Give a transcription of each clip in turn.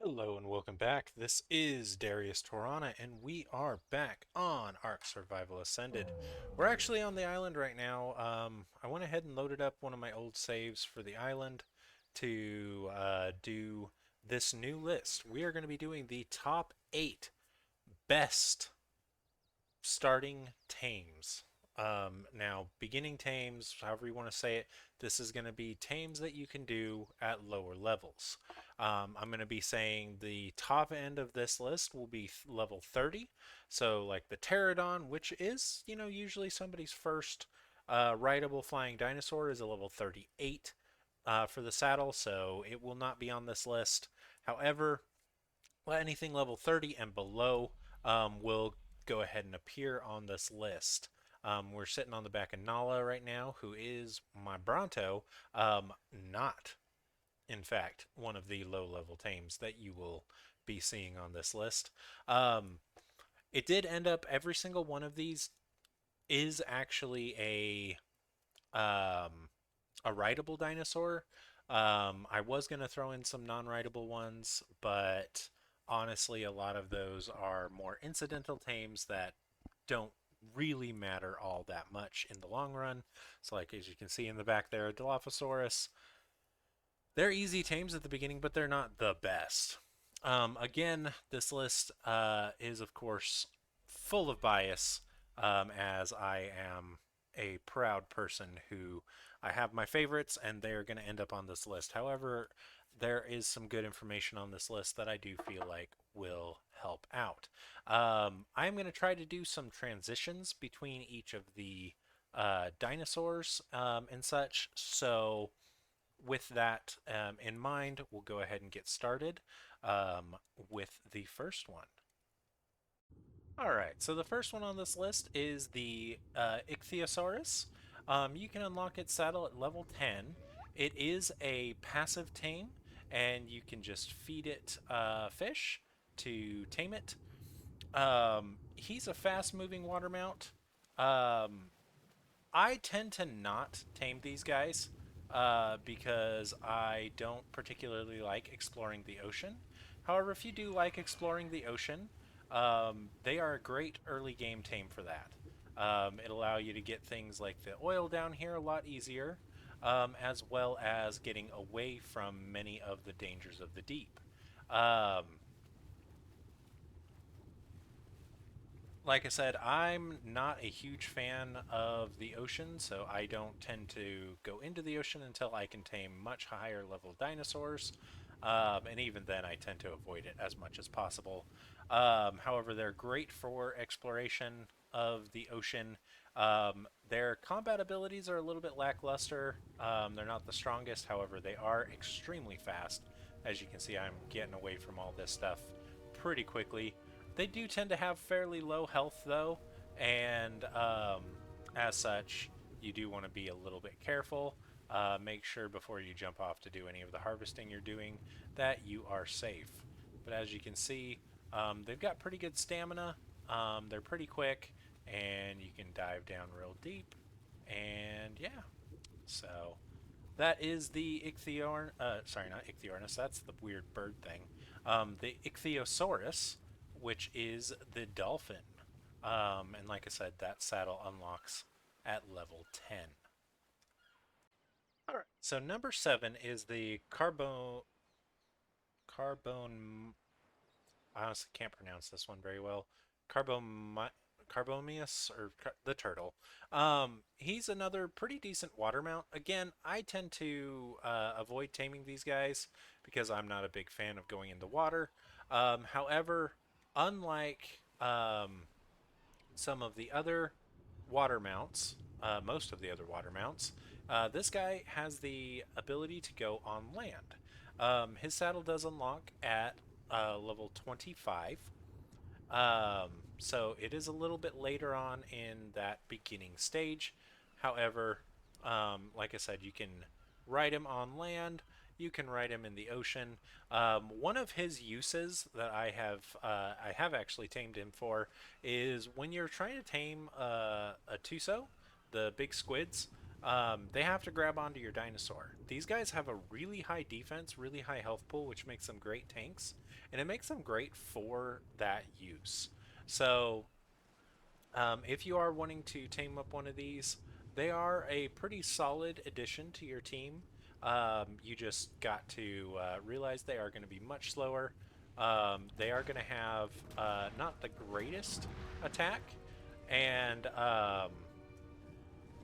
Hello and welcome back. This is Darius Torana, and we are back on Ark Survival Ascended. We're actually on the island right now. I went ahead and loaded up one of my old saves for the island to do this new list. We are going to be doing the top 8 best starting tames. Now, beginning tames, however you want to say it, this is going to be tames that you can do at lower levels. I'm going to be saying the top end of this list will be level 30. So, like the Pterodon, which is, usually somebody's first rideable flying dinosaur, is a level 38 for the saddle, so it will not be on this list. However, anything level 30 and below will go ahead and appear on this list. We're sitting on the back of Nala right now, who is my Bronto, not, in fact, one of the low-level tames that you will be seeing on this list. It did end up, every single one of these is actually a rideable dinosaur. I was going to throw in some non-rideable ones, but honestly, a lot of those are more incidental tames that don't really matter all that much in the long run. So, like as you can see in the back there, Dilophosaurus, they're easy tames at the beginning, but they're not the best. Again, this list is, of course, full of bias, as I am a proud person who I have my favorites, and they are going to end up on this list. However, there is some good information on this list that I do feel like will help out. I'm going to try to do some transitions between each of the dinosaurs and such. So, with that in mind, we'll go ahead and get started with the first one. All right, so the first one on this list is the Ichthyosaurus. You can unlock its saddle at level 10. It is a passive tame, and you can just feed it fish to tame it. He's a fast-moving water mount. Um, I tend to not tame these guys because I don't particularly like exploring the ocean. However, if you do like exploring the ocean, they are a great early game tame for that. It'll allow you to get things like the oil down here a lot easier, as well as getting away from many of the dangers of the deep. Um, like I said, I'm not a huge fan of the ocean, so I don't tend to go into the ocean until I can tame much higher level dinosaurs. And even then, I tend to avoid it as much as possible. However, they're great for exploration of the ocean. Their combat abilities are a little bit lackluster. They're not the strongest, however, they are extremely fast. As you can see, I'm getting away from all this stuff pretty quickly. They do tend to have fairly low health, though, and as such, you do want to be a little bit careful. Make sure before you jump off to do any of the harvesting you're doing that you are safe. But as you can see, they've got pretty good stamina. They're pretty quick, and you can dive down real deep. And yeah, so that is the sorry, not Ichthyornis. That's the weird bird thing. The Ichthyosaurus, which is the dolphin. And like I said, that saddle unlocks at level 10. All right. So number 7 is the carbon. I honestly can't pronounce this one very well. Carbon Carbomius or the turtle. He's another pretty decent water mount. Again, I tend to avoid taming these guys because I'm not a big fan of going in the water. However, unlike some of the other water mounts, most of the other water mounts, this guy has the ability to go on land. His saddle does unlock at level 25. Um, so it is a little bit later on in that beginning stage. However, like I said, you can ride him on land. You can ride him in the ocean. One of his uses that I have actually tamed him for is when you're trying to tame a Tuso, the big squids. they have to grab onto your dinosaur. These guys have a really high defense, really high health pool, which makes them great tanks, and it makes them great for that use. So if you are wanting to tame up one of these, they are a pretty solid addition to your team. You just got to realize they are going to be much slower. They are going to have not the greatest attack, and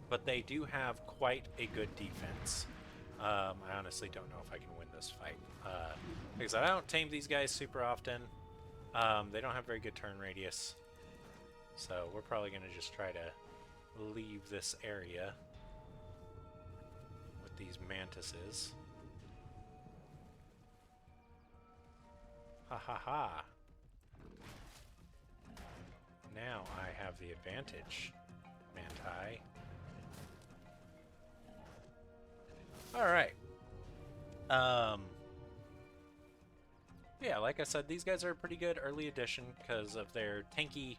but they do have quite a good defense. I honestly don't know if I can win this fight. Like I said, I don't tame these guys super often. They don't have very good turn radius. So we're probably going to just try to leave this area with these mantises. Ha ha ha. Now I have the advantage, Manti. Alright. Yeah, like I said, these guys are a pretty good early addition because of their tanky.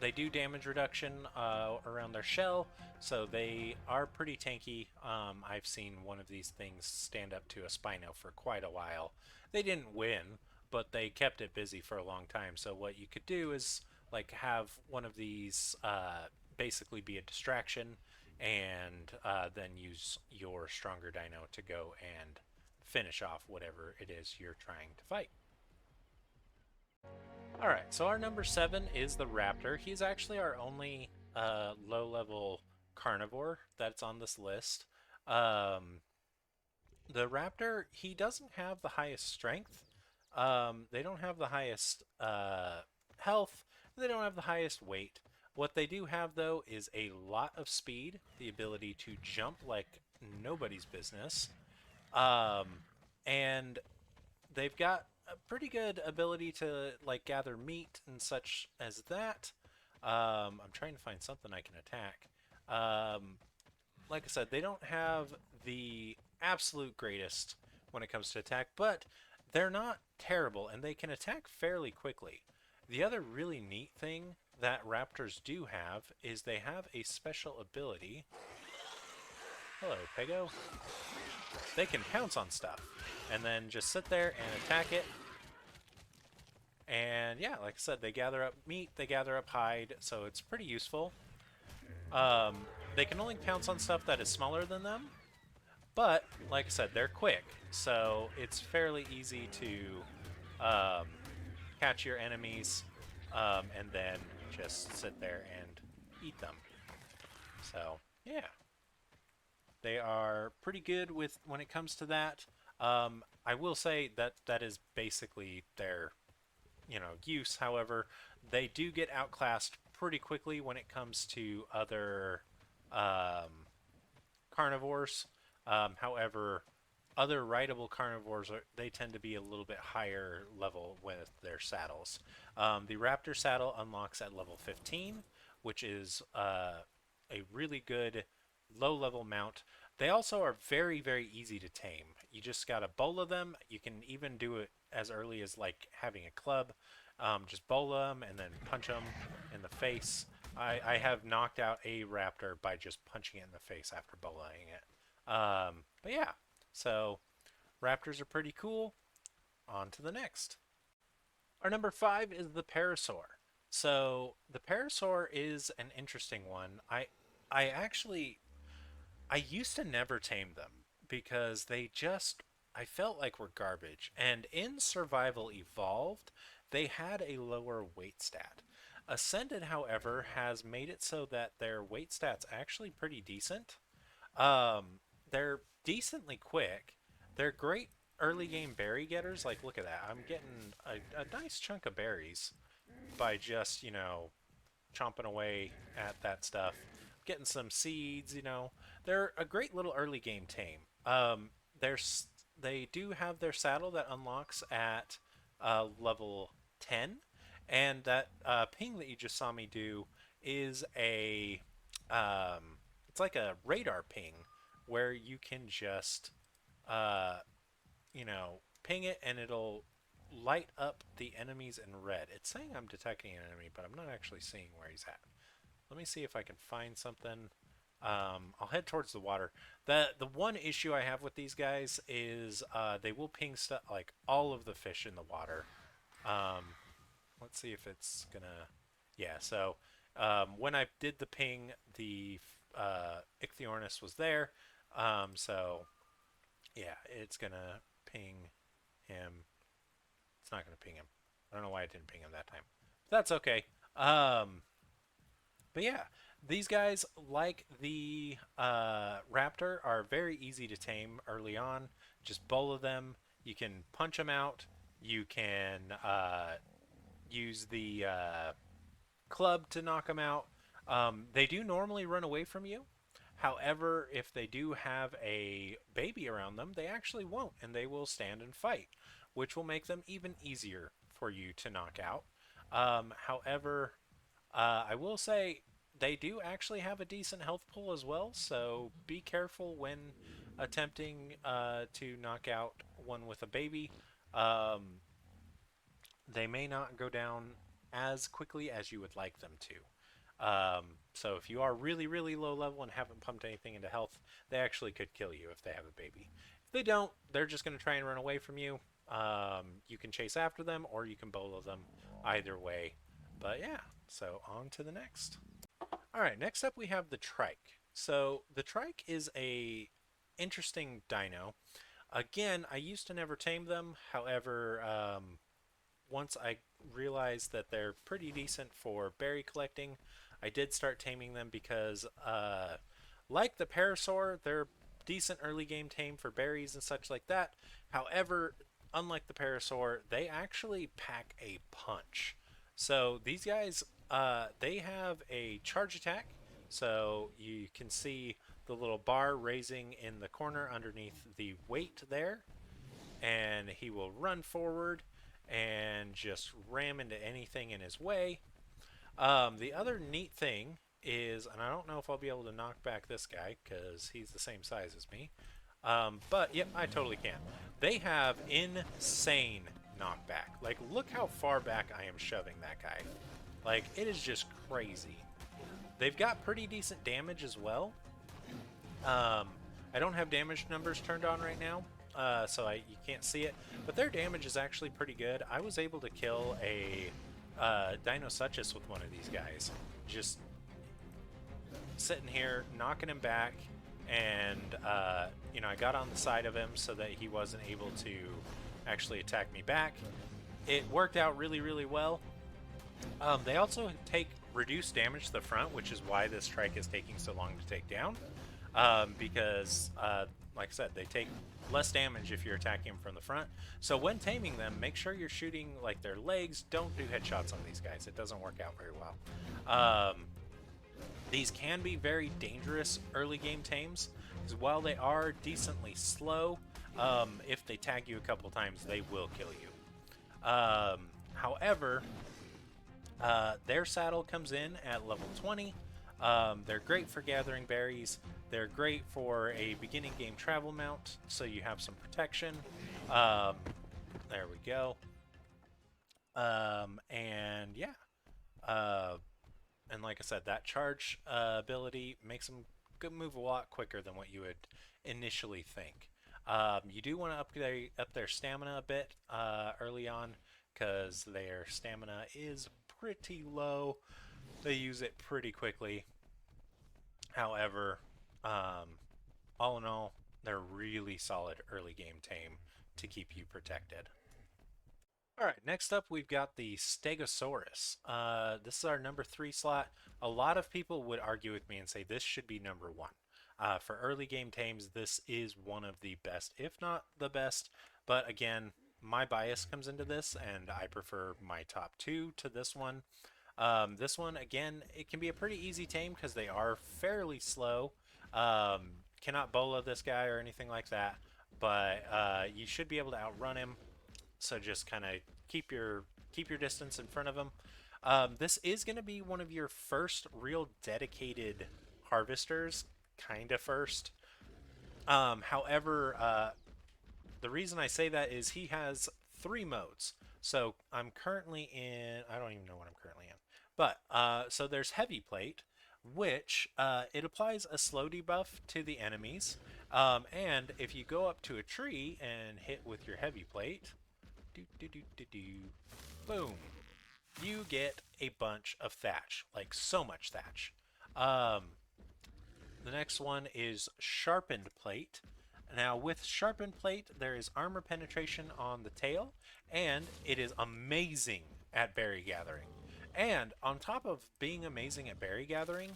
They do damage reduction around their shell, so they are pretty tanky. I've seen one of these things stand up to a Spino for quite a while. They didn't win, but they kept it busy for a long time. So what you could do is like have one of these basically be a distraction, and then use your stronger dino to go and finish off whatever it is you're trying to fight. Alright, so our number 7 is the Raptor. He's actually our only low-level carnivore that's on this list. The Raptor, he doesn't have the highest strength. They don't have the highest health. They don't have the highest weight. What they do have, though, is a lot of speed, the ability to jump like nobody's business. And they've got a pretty good ability to like gather meat and such as that. I'm trying to find something I can attack. Like I said, they don't have the absolute greatest when it comes to attack, but they're not terrible and they can attack fairly quickly. The other really neat thing that raptors do have is they have a special ability. Hello, Pego. They can pounce on stuff and then just sit there and attack it. And yeah, like I said, they gather up meat, they gather up hide, so it's pretty useful. They can only pounce on stuff that is smaller than them, but like I said, they're quick, so it's fairly easy to catch your enemies and then just sit there and eat them. So yeah, they are pretty good with when it comes to that. I will say that that is basically their use. However, they do get outclassed pretty quickly when it comes to other carnivores. However, other rideable carnivores they tend to be a little bit higher level with their saddles. The Raptor saddle unlocks at level 15, which is a really good low-level mount. They also are very, very easy to tame. You just gotta bola them. You can even do it as early as like having a club. Just bola them and then punch them in the face. I have knocked out a raptor by just punching it in the face after bolaing it. But yeah, so raptors are pretty cool. On to the next. Our number 5 is the Parasaur. So the Parasaur is an interesting one. I used to never tame them because I felt like were garbage. And in Survival Evolved, they had a lower weight stat. Ascended, however, has made it so that their weight stat's actually pretty decent. They're decently quick. They're great early game berry getters. Like, look at that. I'm getting a nice chunk of berries by just, chomping away at that stuff. Getting some seeds, They're a great little early game tame. They do have their saddle that unlocks at level 10, and that ping that you just saw me do is it's like a radar ping where you can just ping it and it'll light up the enemies in red. It's saying I'm detecting an enemy, but I'm not actually seeing where he's at. Let me see if I can find something. I'll head towards the water. The one issue I have with these guys is they will ping stuff like all of the fish in the water. Um, let's see if it's gonna. Yeah. So when I did the ping, the Ichthyornis was there. So yeah, it's gonna ping him. It's not gonna ping him. I don't know why it didn't ping him that time. That's okay. Um, but yeah, these guys, like the Raptor, are very easy to tame early on. Just bola them. You can punch them out. You can use the club to knock them out. They do normally run away from you. However, if they do have a baby around them, they actually won't, and they will stand and fight, which will make them even easier for you to knock out. However, I will say they do actually have a decent health pool as well, so be careful when attempting to knock out one with a baby. Um, they may not go down as quickly as you would like them to. So if you are really, really low level and haven't pumped anything into health, they actually could kill you if they have a baby. If they don't, they're just going to try and run away from you. You can chase after them or you can bolo them either way. But yeah, so on to the next. All right, next up we have the Trike. So the Trike is a interesting dino. Again, I used to never tame them. However, once I realized that they're pretty decent for berry collecting, I did start taming them because, like the Parasaur, they're decent early game tame for berries and such like that. However, unlike the Parasaur, they actually pack a punch. So these guys, they have a charge attack. So you can see the little bar raising in the corner underneath the weight there, and he will run forward and just ram into anything in his way. The other neat thing is, and I don't know if I'll be able to knock back this guy because he's the same size as me, but yep, I totally can. They have insane knockback. Like, look how far back I am shoving that guy. Like, it is just crazy. They've got pretty decent damage as well. I don't have damage numbers turned on right now, so you can't see it, but their damage is actually pretty good. I was able to kill a Dinosuchus with one of these guys, just sitting here knocking him back, and you know, I got on the side of him so that he wasn't able to actually attack me back. It worked out really, really well. They also take reduced damage to the front, which is why this Trike is taking so long to take down. Because, like I said, they take less damage if you're attacking them from the front. So when taming them, make sure you're shooting like their legs. Don't do headshots on these guys. It doesn't work out very well. These can be very dangerous early game tames, because while they are decently slow, if they tag you a couple times, they will kill you. However, their saddle comes in at level 20. They're great for gathering berries. They're great for a beginning game travel mount, so you have some protection. There we go. And yeah. And like I said, that charge ability makes them move a lot quicker than what you would initially think. You do want to up their stamina a bit early on, because their stamina is pretty low. They use it pretty quickly. However, all in all, they're really solid early game tame to keep you protected. All right, next up we've got the Stegosaurus. This is our number 3 slot. A lot of people would argue with me and say this should be number 1. For early game tames, this is one of the best, if not the best. But again, my bias comes into this, and I prefer my top 2 to this one. This one, again, it can be a pretty easy tame because they are fairly slow. Cannot bola this guy or anything like that, but you should be able to outrun him. So just kind of keep your distance in front of him. This is going to be one of your first real dedicated harvesters, kind of first. However, the reason I say that is he has 3 modes. So I'm currently in, I don't even know what I'm currently in. But, so there's heavy plate, which it applies a slow debuff to the enemies. And if you go up to a tree and hit with your heavy plate, do, do, do, do, do, boom, you get a bunch of thatch, like so much thatch. Um, the next one is sharpened plate. Now, with sharpened plate, there is armor penetration on the tail, and it is amazing at berry gathering. And on top of being amazing at berry gathering,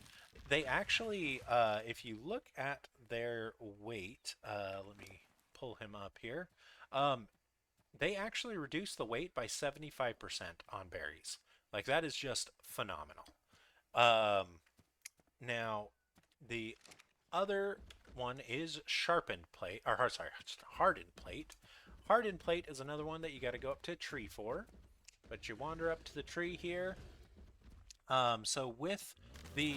they actually, if you look at their weight, let me pull him up here. Um, they actually reduce the weight by 75% on berries. Like, that is just phenomenal. Um, now, the other one is sharpened plate, or sorry, hardened plate. Hardened plate is another one that you got to go up to a tree for, but you wander up to the tree here. So with the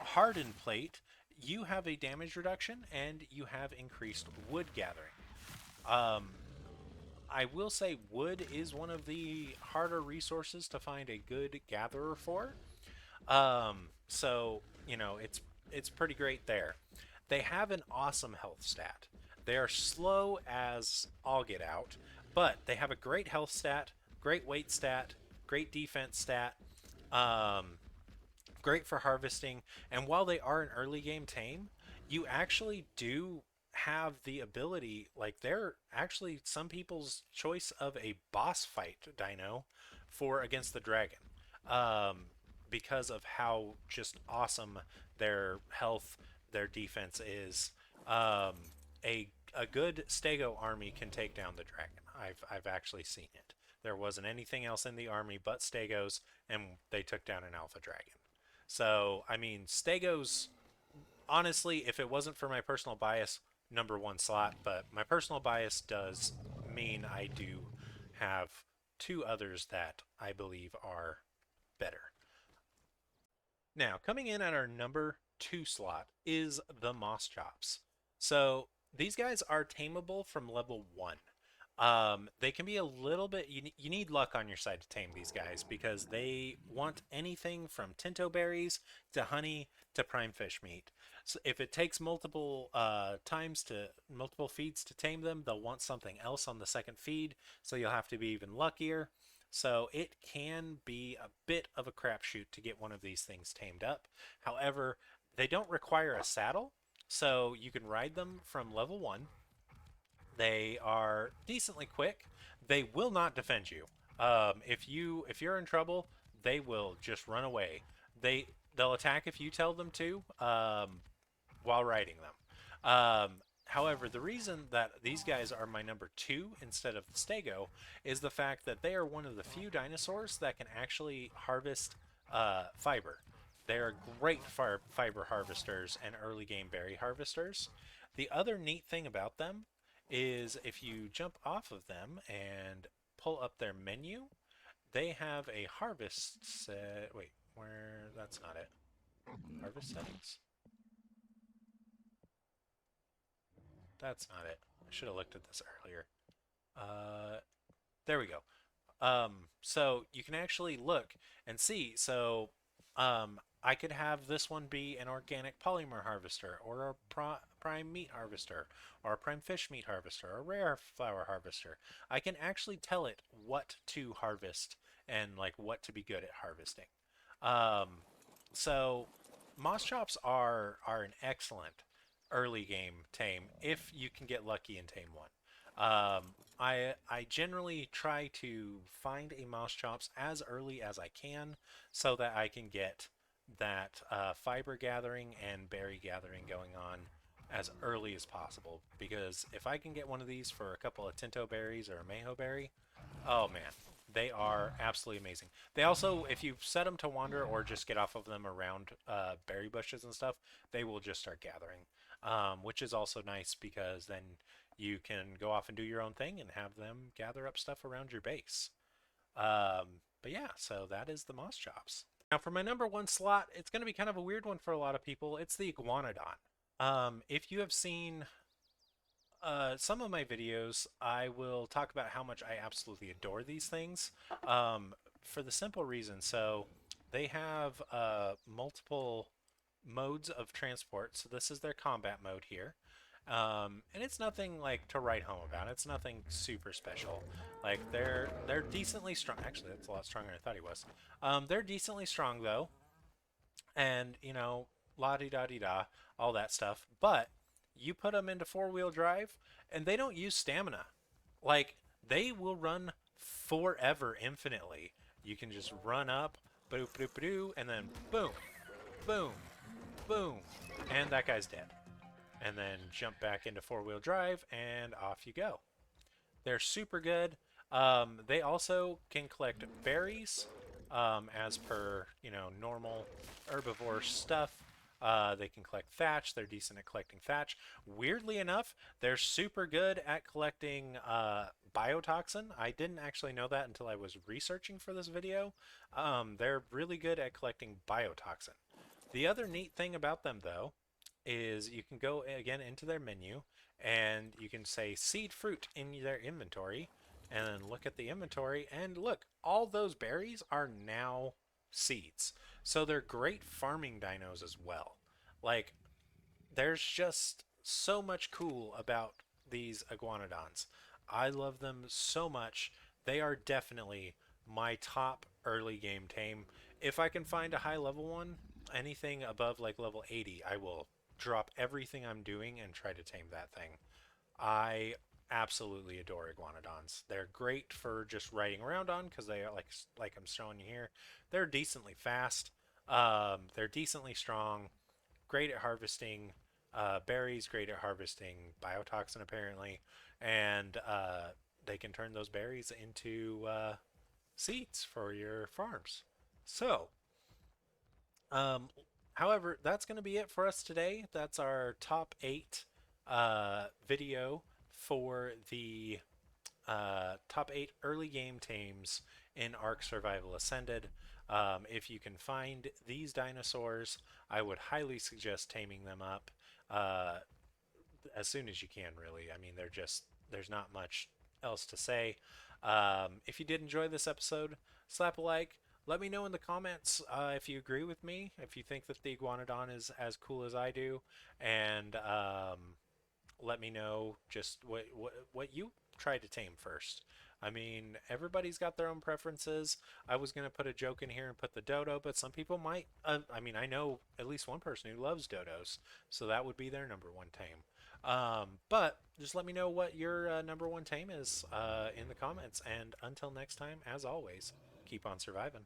hardened plate, you have a damage reduction and you have increased wood gathering. Um, I will say wood is one of the harder resources to find a good gatherer for. So you know it's pretty great there. They have an awesome health stat. They are slow as all get out, but they have a great health stat, great weight stat, great defense stat, um, great for harvesting. And while they are an early game tame, you actually do have the ability, like they're actually some people's choice of a boss fight dino for against the dragon. Um, because of how just awesome their health, their defense is. Um, a good Stego army can take down the dragon. I've actually seen it. There wasn't anything else in the army but Stegos, and they took down an alpha dragon. So I mean, Stegos. Honestly, if it wasn't for my personal bias, number one slot. But my personal bias does mean I do have two others that I believe are better. Now, coming in at our number two slot is the Mosschops. So these guys are tameable from level one. They can be a little bit, you need luck on your side to tame these guys because they want anything from tinto berries to honey to prime fish meat. So if it takes multiple multiple feeds to tame them, they'll want something else on the second feed, so you'll have to be even luckier. So it can be a bit of a crapshoot to get one of these things tamed up. However, they don't require a saddle, so you can ride them from level one. They are decently quick. They will not defend you. If you're in trouble, they will just run away. They'll attack if you tell them to while riding them. However, the reason that these guys are my number two instead of the Stego is the fact that they are one of the few dinosaurs that can actually harvest fiber. They are great fiber harvesters and early game berry harvesters. The other neat thing about them is if you jump off of them and pull up their menu, they have a harvest set. Wait, where? That's not it. Harvest settings? That's not it. I should have looked at this earlier. Uh, there we go. So you can actually look and see. So I could have this one be an organic polymer harvester, or a prime meat harvester, or a prime fish meat harvester, or a rare flower harvester. I can actually tell it what to harvest and like what to be good at harvesting. Um, so Mosschops are an excellent early game tame if you can get lucky and tame one. I generally try to find a Mosschops as early as I can so that I can get that fiber gathering and berry gathering going on as early as possible. Because if I can get one of these for a couple of tinto berries or a mayho berry, oh man, they are absolutely amazing. They also, if you set them to wander or just get off of them around berry bushes and stuff, they will just start gathering, which is also nice because then you can go off and do your own thing and have them gather up stuff around your base. But yeah, so that is the Mosschops. Now for my number one slot, it's going to be kind of a weird one for a lot of people. It's the Iguanodon. If you have seen some of my videos, I will talk about how much I absolutely adore these things for the simple reason. So they have multiple. modes of transport. So this is their combat mode here. And it's nothing like to write home about. It's nothing super special. Like they're decently strong. Actually, that's a lot stronger than I thought he was. They're decently strong though, and la di da di da, all that stuff. But you put them into four-wheel drive, and they don't use stamina. Like they will run forever, infinitely. You can just run up, boop boop boop, and then boom, boom, boom, and that guy's dead. And then jump back into four-wheel drive, and off you go. They're super good. They also can collect berries, as per normal herbivore stuff. They can collect thatch. They're decent at collecting thatch. Weirdly enough, they're super good at collecting biotoxin. I didn't actually know that until I was researching for this video. They're really good at collecting biotoxin. The other neat thing about them, though, is you can go again into their menu and you can say seed fruit in their inventory and then look at the inventory and look, all those berries are now seeds. So they're great farming dinos as well. Like, there's just so much cool about these iguanodons. I love them so much. They are definitely my top early game tame. If I can find a high level one, anything above like level 80, I will drop everything I'm doing and try to tame that thing. I absolutely adore iguanodons. They're great for just riding around on because they are like I'm showing you here. They're decently fast. They're decently strong. Great at harvesting berries. Great at harvesting biotoxin apparently, and they can turn those berries into seeds for your farms. So um, however, that's going to be it for us today. That's our top 8 video for the top 8 early game tames in Ark Survival Ascended. If you can find these dinosaurs, I would highly suggest taming them up as soon as you can, really. I mean, there's not much else to say. If you did enjoy this episode, slap a like. Let me know in the comments if you agree with me, if you think that the Iguanodon is as cool as I do, and let me know just what you tried to tame first. I mean, everybody's got their own preferences. I was going to put a joke in here and put the dodo, but some people might. I mean, I know at least one person who loves dodos, so that would be their number one tame. But just let me know what your number one tame is in the comments. And until next time, as always, keep on surviving.